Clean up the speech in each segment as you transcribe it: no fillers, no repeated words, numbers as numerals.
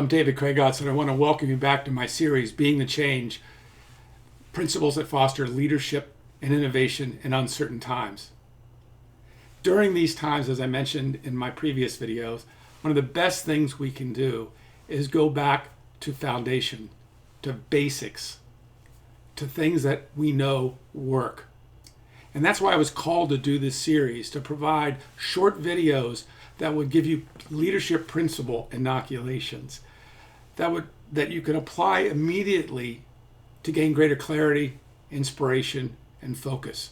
I'm David Craig Otts, and I want to welcome you back to my series, Being the Change, Principles that Foster Leadership and Innovation in Uncertain Times. During these times, as I mentioned in my previous videos, one of the best things we can do is go back to foundation, to basics, to things that we know work. And that's why I was called to do this series, to provide short videos that would give you leadership principle inoculations that you can apply immediately to gain greater clarity, inspiration, and focus.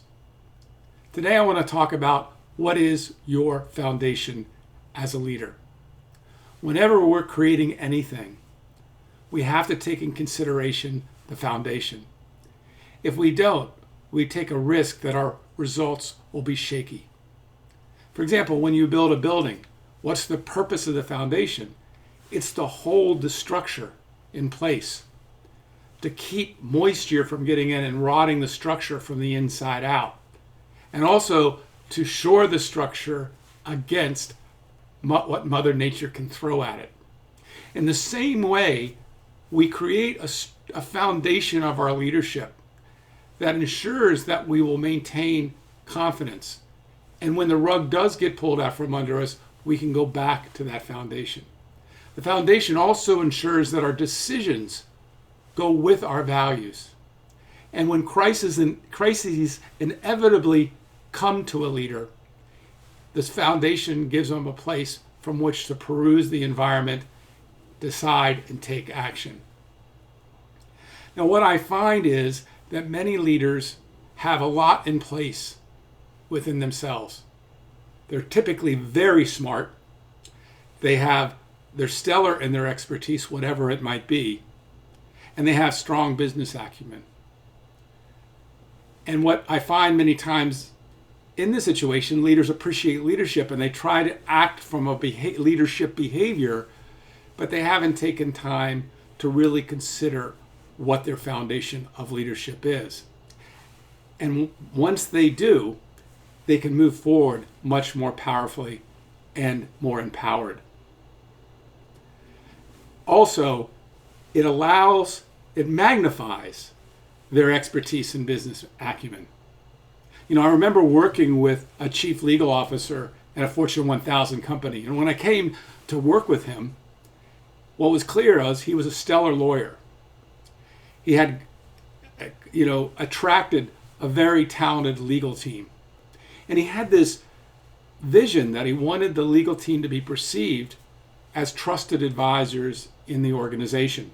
Today I want to talk about what is your foundation as a leader. Whenever we're creating anything, we have to take in consideration the foundation. If we don't, we take a risk that our results will be shaky. For example, when you build a building, what's the purpose of the foundation? It's to hold the structure in place, to keep moisture from getting in and rotting the structure from the inside out, and also to shore the structure against what Mother Nature can throw at it. In the same way, we create a foundation of our leadership that ensures that we will maintain confidence. And when the rug does get pulled out from under us, we can go back to that foundation. The foundation also ensures that our decisions go with our values. And when crises inevitably come to a leader, this foundation gives them a place from which to peruse the environment, decide, and take action. Now, what I find is that many leaders have a lot in place within themselves. They're typically very smart. They're stellar in their expertise, whatever it might be, and they have strong business acumen. And what I find many times in this situation, leaders appreciate leadership and they try to act from a leadership behavior, but they haven't taken time to really consider what their foundation of leadership is. And once they do, they can move forward much more powerfully and more empowered. Also, it magnifies their expertise in business acumen. I remember working with a chief legal officer at a Fortune 1000 company. And when I came to work with him, what was clear was he was a stellar lawyer. He had, attracted a very talented legal team. And he had this vision that he wanted the legal team to be perceived as trusted advisors in the organization.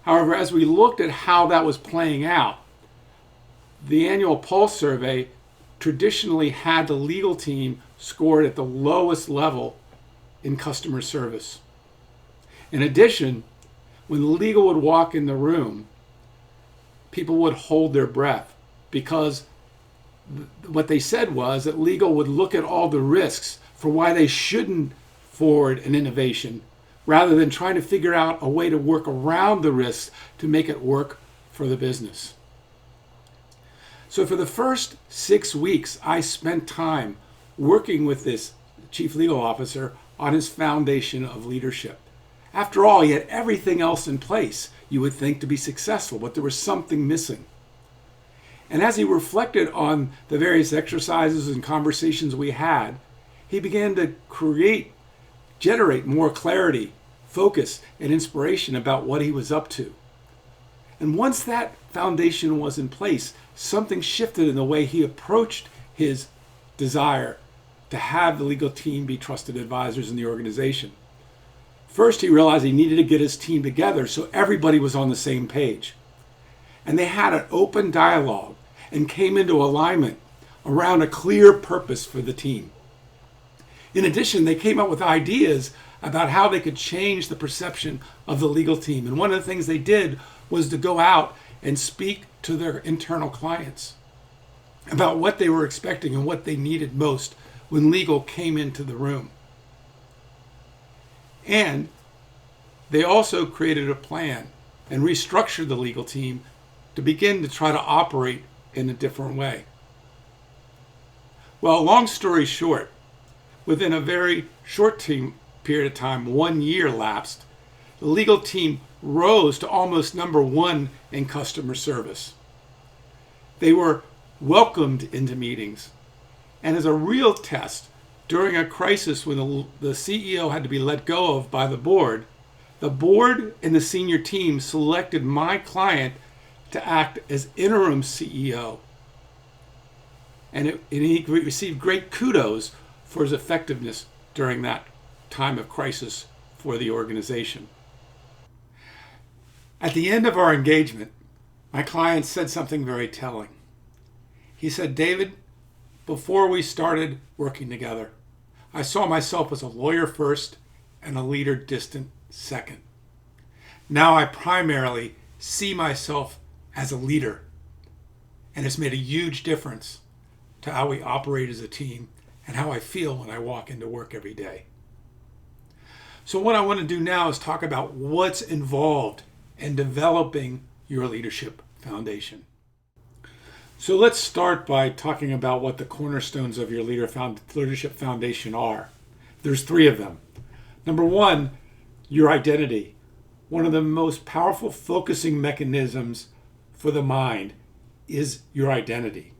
However, as we looked at how that was playing out, the annual Pulse survey traditionally had the legal team scored at the lowest level in customer service. In addition, when legal would walk in the room, people would hold their breath because what they said was that legal would look at all the risks for why they shouldn't forward an innovation rather than trying to figure out a way to work around the risks to make it work for the business. So for the first 6 weeks, I spent time working with this chief legal officer on his foundation of leadership. After all, he had everything else in place you would think to be successful, but there was something missing. And as he reflected on the various exercises and conversations we had, he began to generate more clarity, focus, and inspiration about what he was up to. And once that foundation was in place, something shifted in the way he approached his desire to have the legal team be trusted advisors in the organization. First, he realized he needed to get his team together so everybody was on the same page. And they had an open dialogue and came into alignment around a clear purpose for the team. In addition, they came up with ideas about how they could change the perception of the legal team. And one of the things they did was to go out and speak to their internal clients about what they were expecting and what they needed most when legal came into the room. And they also created a plan and restructured the legal team to begin to try to operate in a different way. Well, long story short, within a very short period of time, 1 year lapsed, the legal team rose to almost number one in customer service. They were welcomed into meetings. And as a real test, during a crisis when the CEO had to be let go of by the board and the senior team selected my client to act as interim CEO. And he received great kudos for his effectiveness during that time of crisis for the organization. At the end of our engagement, my client said something very telling. He said, "David, before we started working together, I saw myself as a lawyer first and a leader distant second. Now I primarily see myself as a leader, and it's made a huge difference to how we operate as a team and how I feel when I walk into work every day." So what I want to do now is talk about what's involved in developing your leadership foundation. So let's start by talking about what the cornerstones of your leadership foundation are. There's 3 of them. Number 1, your identity. One of the most powerful focusing mechanisms for the mind is your identity.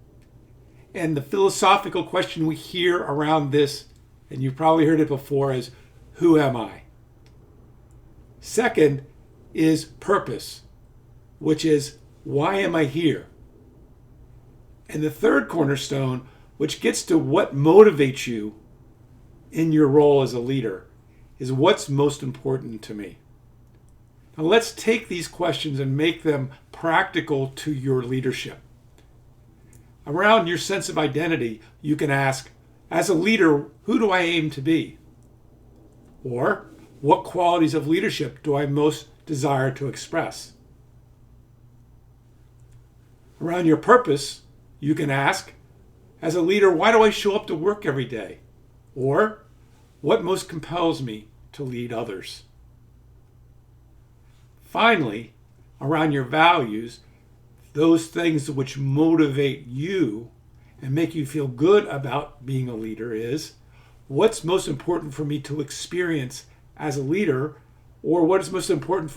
And the philosophical question we hear around this, and you've probably heard it before, is, who am I? Second is purpose, which is, why am I here? And the third cornerstone, which gets to what motivates you in your role as a leader, is what's most important to me. Now let's take these questions and make them practical to your leadership. Around your sense of identity, you can ask, as a leader, who do I aim to be? Or, what qualities of leadership do I most desire to express? Around your purpose, you can ask, as a leader, why do I show up to work every day? Or, what most compels me to lead others? Finally, around your values, those things which motivate you and make you feel good about being a leader is, what's most important for me to experience as a leader, or what is most important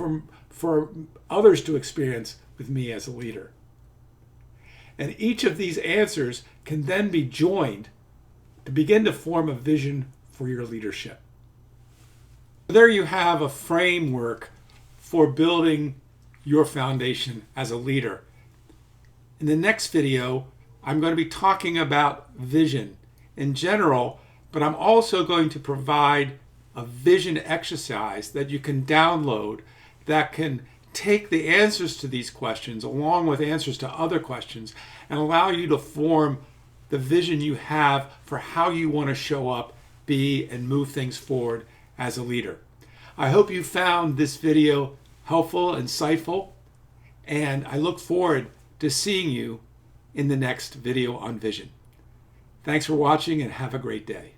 for others to experience with me as a leader? And each of these answers can then be joined to begin to form a vision for your leadership. There you have a framework for building your foundation as a leader. In the next video, I'm going to be talking about vision in general, but I'm also going to provide a vision exercise that you can download that can take the answers to these questions along with answers to other questions and allow you to form the vision you have for how you want to show up, be, and move things forward as a leader. I hope you found this video helpful, insightful, and I look forward to seeing you in the next video on vision. Thanks for watching and have a great day.